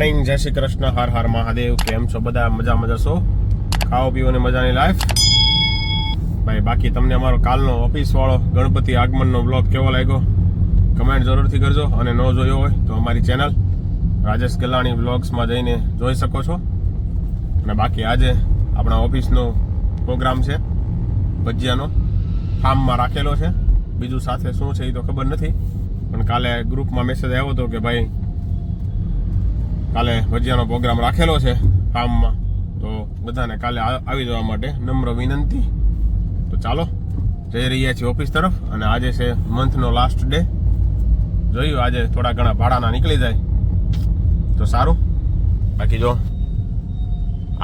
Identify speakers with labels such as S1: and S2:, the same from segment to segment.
S1: Morning, જય શ્રી કૃષ્ણ, હર હર મહાદેવ. કેમ છો બધા? મજા છો? ખાઓ પીઓ ને મજાની લાઈફ ભાઈ. બાકી તમને અમારો કાલનો ઓફિસ વાળો ગણપતિ આગમનનો બ્લોગ કેવો લાગ્યો કમેન્ટ જરૂરથી કરજો. અને ન જોયો હોય તો અમારી ચેનલ રાજેશ ગલાણી બ્લોગ્સમાં જઈને જોઈ શકો છો. અને બાકી આજે આપણા ઓફિસનો પ્રોગ્રામ છે ભજીયાનો, ફાર્મમાં રાખેલો છે. બીજું સાથે શું છે એ તો ખબર નથી, પણ કાલે ગ્રુપમાં મેસેજ આવ્યો હતો કે ભાઈ કાલે ભજીયાનો પ્રોગ્રામ રાખેલો છે ફાર્મમાં, તો બધાને કાલે આવી જવા માટે નમ્ર વિનંતી. તો ચાલો જઈ રહ્યા છીએ ઓફિસ તરફ. અને આજે છે મંથનો લાસ્ટ ડે. જોયું આજે થોડા ઘણા ભાડાના નીકળી જાય તો સારું. બાકી જો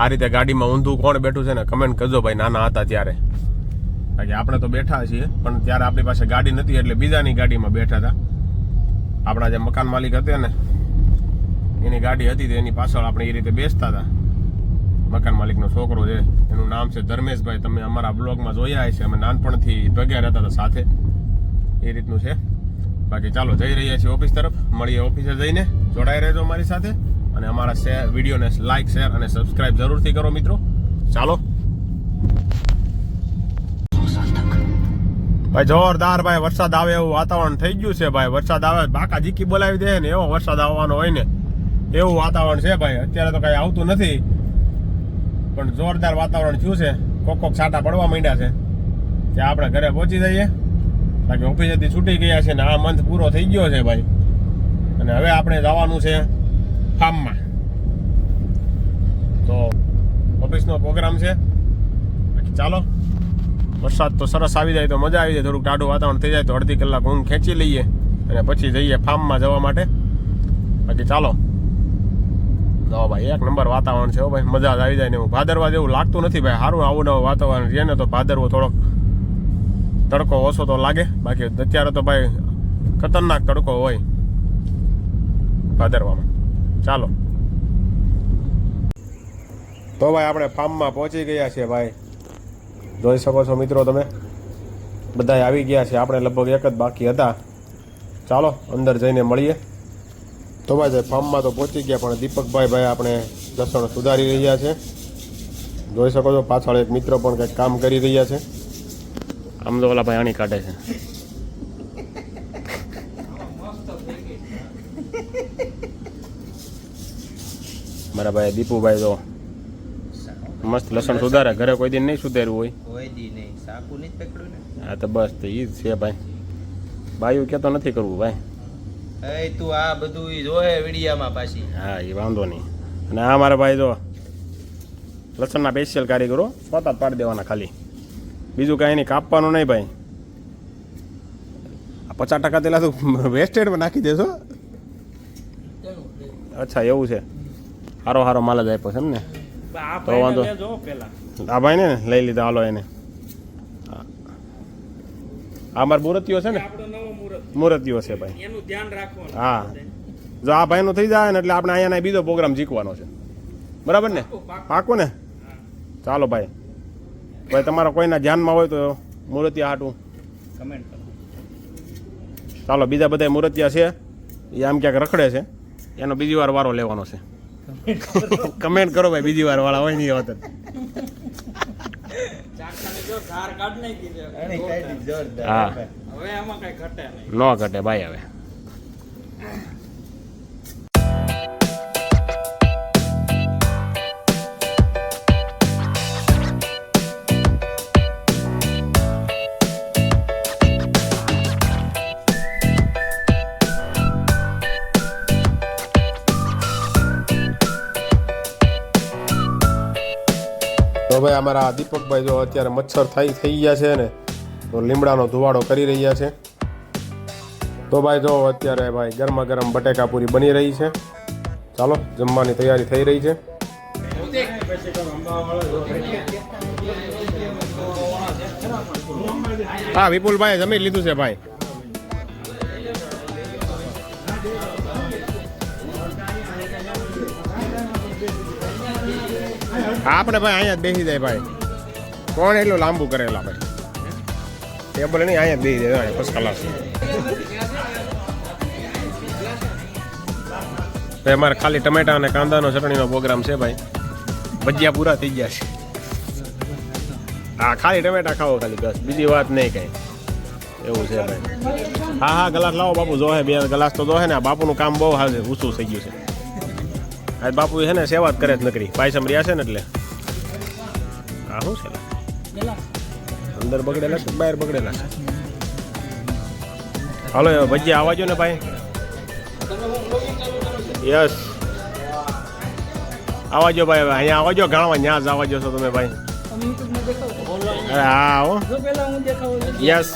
S1: આ રીતે ગાડીમાં ઊંધું કોણ બેઠું છે ને કમેન્ટ કરજો ભાઈ. નાના હતા ત્યારે, બાકી આપણે તો બેઠા છીએ, પણ ત્યારે આપણી પાસે ગાડી નથી એટલે બીજાની ગાડીમાં બેઠા હતા. આપણા જે મકાન માલિક હતા ને એની ગાડી હતી તો એની પાછળ આપણે એ રીતે બેસતા હતા. મકાન માલિકનો છોકરો છે, એનું નામ છે ધર્મેશભાઈ. તમે અમારા બ્લોગમાં જોયા હશે, અમે નાનપણથી ભેગા રહેતા હતા સાથે, એ રીતનું છે. બાકી ચાલો જઈ રહ્યા છીએ ઓફિસ તરફ. મળીએ ઓફિસે જઈને. જોડાઈ રહેજો અમારી સાથે અને અમારા વિડીયોને લાઈક, શેર અને સબસ્ક્રાઇબ જરૂરથી કરો મિત્રો. ચાલો ભાઈ. જોરદાર ભાઈ, વરસાદ આવે એવું વાતાવરણ થઈ ગયું છે ભાઈ. વરસાદ આવે બાકા જીકી બોલાવી દે ને એવો વરસાદ આવવાનો હોય ને એવું વાતાવરણ છે ભાઈ. અત્યારે તો કઈ આવતું નથી, પણ જોરદાર વાતાવરણ થયું છે. કોક છાંટા પડવા માંડ્યા છે. ત્યાં આપણે ઘરે પહોંચી જઈએ. બાકી ઓફિસેથી છૂટી ગયા છે ને આ મંથ પૂરો થઈ ગયો છે ભાઈ. અને હવે આપણે જવાનું છે ફાર્મમાં. તો ઓફિસનો પ્રોગ્રામ છે. બાકી ચાલો, વરસાદ તો સરસ આવી જાય તો મજા આવી જાય. થોડુંક ટાઢું વાતાવરણ થઈ જાય તો અડધી કલાક ઊંઘ ખેંચી લઈએ અને પછી જઈએ ફાર્મમાં જવા માટે. બાકી ચાલો જાઓ ભાઈ. એક નંબર વાતાવરણ છે ભાઈ, મજા જ આવી જાય ને. હું ભાદરવા જેવું લાગતું નથી ભાઈ. સારું આવું નવું વાતાવરણ રહે ને તો ભાદરવો થોડોક તડકો ઓછો તો લાગે. બાકી અત્યારે તો ભાઈ ખતરનાક તડકો હોય ભાદરવામાં. ચાલો તો ભાઈ આપણે ફાર્મમાં પહોંચી ગયા છીએ ભાઈ. જોઈ શકો છો મિત્રો તમે, બધા આવી ગયા છે. આપણે લગભગ એક જ બાકી હતા. ચાલો અંદર જઈને મળીએ. તો ભાઈ ફાર્મમાં તો પહોંચી ગયા, પણ દીપકભાઈ આપણે લસણ સુધારી રહ્યા છે. જોઈ શકો છો પાછળ એક મિત્ર પણ કંઈક કામ કરી રહ્યા છે. આમ તો ઓલા ભાઈ આણી કાઢે છે. મારા ભાઈ દીપુભાઈ તો મસ્ત લસણ સુધારે. ઘરે કોઈ દિન નહીં સુધાર્યું હોય. હા તો બસ તો ઈ જ છે ભાઈ. બાયું કે તો નથી કરવું ભાઈ.
S2: તું આ બધું જોયે વિડીયામાં પાછી.
S1: હા એ વાંધો નહીં. અને આ મારા ભાઈ જો લસણના સ્પેશિયલ કારીગરો, પોતા પાડી દેવાના ખાલી, બીજું કાંઈ નહીં કાપવાનું નહીં ભાઈ. આ 50% તેલા તું વેસ્ટેડમાં નાખી દેશો. અચ્છા એવું છે. સારો માલ જ આપ્યો છે એમ ને. તો વાંધો આ ભાઈ ને લઈ લીધા. હાલો એને. આ મારા મૂર્તિઓ છે ને, મૂર્તિઓ છે ભાઈ. હા જો આ ભાઈનું થઈ જાય ને એટલે આપણે અહીંયા બીજો પ્રોગ્રામ જીકવાનો છે. બરાબર ને? પાકું ને? ચાલો ભાઈ. ભાઈ તમારા કોઈના ધ્યાનમાં હોય તો મૂર્તિયા હાટું કમેન્ટ કરો. ચાલો બીજા બધા મૂર્તિયા છે એ આમ ક્યાંક રખડે છે, એનો બીજી વાર વારો લેવાનો છે. કમેન્ટ કરો ભાઈ, બીજી વાર વાળા હોય નહીં હોત. હા ન ઘટે ભાઈ. હવે તો ભાઈ અમારા દીપકભાઈ જો અત્યારે મચ્છર થઈ ગયા છે ને, તો લીમડાનો ધુવાડો કરી રહ્યા છે. તો ભાઈ જો અત્યારે ભાઈ ગરમા ગરમ બટેકા પૂરી બની રહી છે. ચાલો જમવાની તૈયારી થઈ રહી છે. હા વિપુલભાઈ જમી લીધું છે ભાઈ. આપણે ભાઈ અહીંયા જ બેસી જાય ભાઈ. કોણ એટલું લાંબુ કરેલા ભાઈ. ટેબલ નહીં, અહીંયા જ બેસી જાય ફર્સ્ટ ક્લાસ. ભાઈ અમારે ખાલી ટમેટા અને કાંદાનો ચટણીનો પ્રોગ્રામ છે ભાઈ. ભજીયા પૂરા થઈ ગયા છે. હા ખાલી ટમેટા ખાઓ ખાલી બસ, બીજી વાત નહીં કઈ. એવું છે ભાઈ. હા હા ગ્લાસ લાવો બાપુ, જોહે 2 ગ્લાસ તો જોહે ને. આ બાપુનું કામ બહુ હાલ છે, ઊંચું થઈ ગયું છે. આજ બાપુ છે ને સેવા જ કરે જ નકરી, પાયસમ રહ્યા છે ને એટલે. હા શું છે અંદર બગડેલા છે બહાર બગડેલા છે. હાલો ભજીયા આવવા જો ને ભાઈ. યસ આવવાજો ભાઈ, હવે અહીંયા આવવાજો ગાણવા, ત્યાં જ આવવાજો છો તમે ભાઈ. અરે હા હો યસ,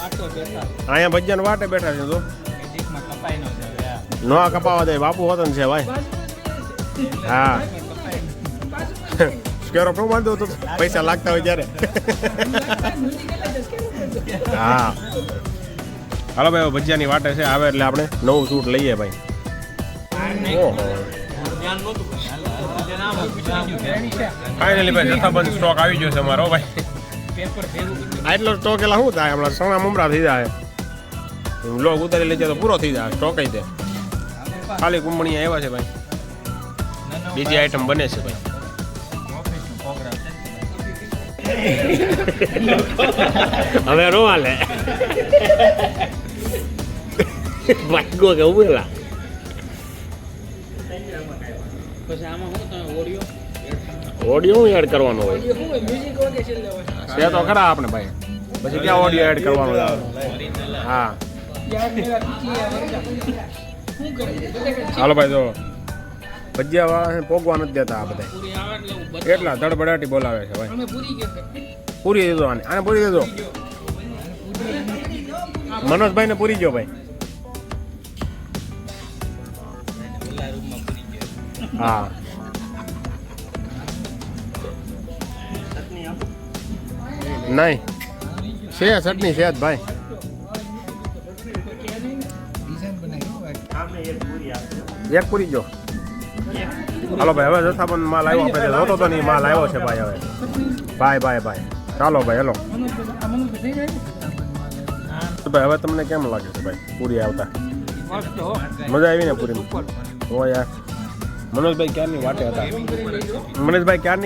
S1: અહીંયા ભજીયાનો વાટે બેઠા છે તો નો કપાવા દે, બાપુ વતન છે ભાઈ. હા સ્કેરો પ્રો માર દો તો પૈસા લાગતા હોય ત્યારે. હા હાલો ભાઈ ભજીયાની વાટે છે, આવે એટલે આપણે નવું સૂટ લઈએ ભાઈ. ફાઇનલી ભાઈ જથ્થાબંધ સ્ટોક આવી ગયો છે અમારો ભાઈ. આટલો સ્ટોક એલા શું થાય, હમણાં સણા મમરા થઈ જાય, લોગ ઉતારી લઈ જાય તો પૂરો થઈ જાય સ્ટોક. દે ખાલી કુંબણીયા એવા છે ભાઈ, બીજી આઈટમ બને છે ભાઈ. હવે રો હાલે ભાગ્યો કે ઉભેલા. ઓડિયો હું એડ કરવાનો હોય છે તો ખરા આપણે ભાઈ, પછી ક્યાં ઓડિયો એડ કરવાનો આવે. હા હાલો ભાઈ, જો ભજીયા વાળા પોગવા નથી દેતા આ બધા, એટલા ધડબડાટી બોલાવે છે ભાઈ. પૂરી દીધો આને પૂરી દીધો, મનોજભાઈ ને પૂરી ગયો ભાઈ. હા નહીં છે ચટણી છે જ ભાઈ. એક પૂરી જો. હાલો ભાઈ હવે જથ્થાબંધ માલ આવ્યો, આપણે જોતો તો નહીં માલ આવ્યો છે ભાઈ. હવે ભાઈ ચાલો ભાઈ હેલો ભાઈ. હવે તમને કેમ લાગે છે ભાઈ પૂરી આવતા? મજા આવી ને પૂરીમાં? હો યાર મનોજભાઈ ક્યારની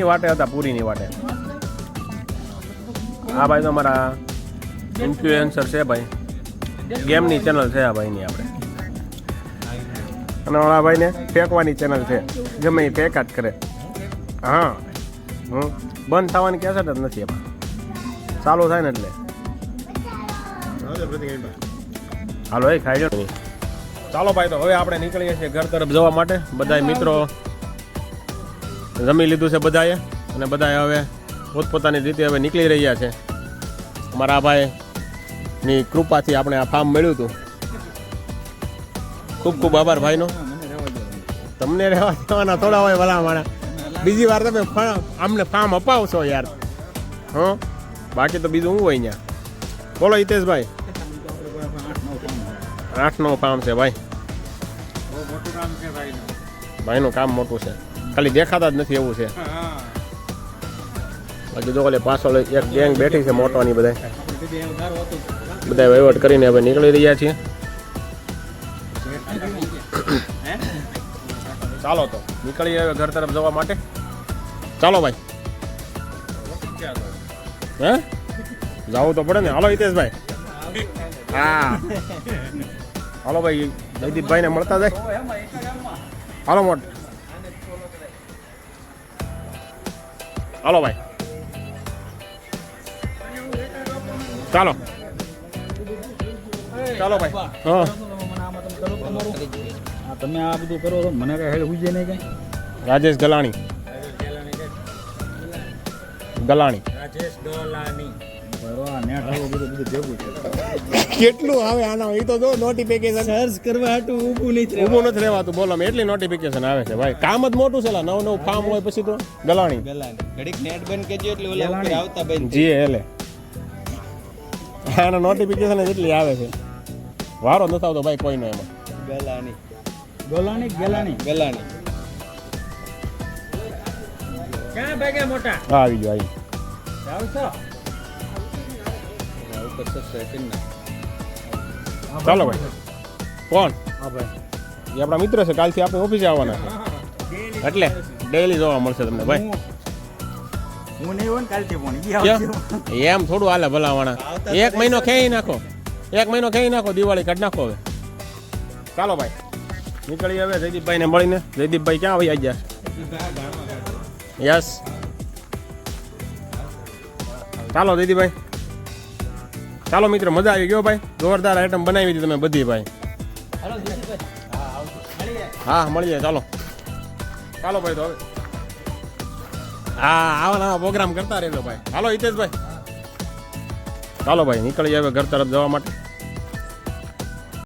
S1: વાટે હતા, પૂરીની વાટે. હા ભાઈ તો અમારા ઇન્ફ્લુએન્સર છે ભાઈ, ગેમની ચેનલ છે આ ભાઈની આપણે. અને ઓલા ભાઈને ફેંકવાની ચેનલ છે, ગમે એ ફેંકા જ કરે. હા બંધ થવાની કેસેટ જ નથી એમાં, ચાલુ થાય ને એટલે. હાલો એ ખાઈ લો. ચાલો ભાઈ તો હવે આપણે નીકળીએ છીએ ઘર તરફ જવા માટે. બધા મિત્રો જમી લીધું છે બધાએ, અને બધાએ હવે પોતપોતાની રીતે હવે નીકળી રહ્યા છે. અમારા ભાઈની કૃપાથી આપણે આ ફાર્મ મળ્યું હતું. ખૂબ ખૂબ આભાર ભાઈનો. તમને રહેવા દેવાના થોડા હોય ભલા માણા, બીજી વાર તમે અમને ફાર્મ અપાવશો યાર. હં બાકી તો બીજું શું હોય અહીંયા? બોલો હિતેશભાઈ. 8-9 ફાર્મ છે ભાઈ. ભાઈનું કામ મોટું છે, ખાલી દેખાતા જ નથી એવું છે. બાકી જો પાછળ એક ગેંગ બેઠી છે મોટોની, બધા વહીવટ કરીને હવે નીકળી રહ્યા છીએ. ચાલો તો નીકળીએ હવે ઘર તરફ જવા માટે. ચાલો ભાઈ. હે જવું તો પડે ને. હાલો હિતેશભાઈ. હા હાલો ભાઈ, જયદીપભાઈને મળતા જાય. હાલો મોટ. હાલો ભાઈ ચાલો ભાઈ. હા
S3: તમે આ બધું કરો તો મને કઈ હેડ ઉજે નહીં કઈ.
S1: રાજેશ ગલાણી. કેટલું આવે આના? એ તો જો નોટિફિકેશન
S3: સર્ચ કરવા હાટું ઊભું નથી
S1: રહેવાતું. બોલો એટલી નોટિફિકેશન આવે છે ભાઈ. કામ જ મોટું છે. નવું ફાર્મ હોય પછી તો ગલાણી.
S2: ઘડીક નેટ બંધ કરજો એટલે ઓલા ઉપર આવતા બંધ.
S1: જી એટલે આના નોટિફિકેશન એટલી આવે છે, વારો નથી આવતો ભાઈ કોઈનો એમાં.
S2: ગલાણી
S3: ક્યાં ભાગ્યા મોટા?
S1: આવી ગયો
S3: જાવ છો?
S2: ઉપર સબસ્ક્રાઇબ કરી નાખ.
S1: ચાલો ભાઈ. કોણ?
S3: હા ભાઈ
S1: એ આપણા મિત્ર છે, કાલથી આપણે ઓફિસે આવવાના છે એટલે ડેઈલી જોવા મળશે તમને ભાઈ.
S3: હું નહીં હોય ને કાલથી પણ
S1: ક્યાં? એમ થોડું હાલે ભલાવાણા. એક મહિનો ખેઈ નાખો, એક મહિનો ખેઈ નાખો, દિવાળી કાઢ નાખો હવે. ચાલો ભાઈ નીકળી હવે જયદીપભાઈને મળીને. જયદીપભાઈ ક્યાં આવી ગયા? યસ ચાલો જયદીપભાઈ. ચાલો મિત્ર, મજા આવી ગયો ભાઈ. જોરદાર આઈટમ બનાવી હતી તમે બધી ભાઈ. હા મળી જાય. ચાલો ચાલો ભાઈ. તો હવે હા આવા નવા પ્રોગ્રામ કરતા રહેજો ભાઈ. હાલો હિતેશભાઈ. ચાલો ભાઈ નીકળી હવે ઘર તરફ જવા માટે.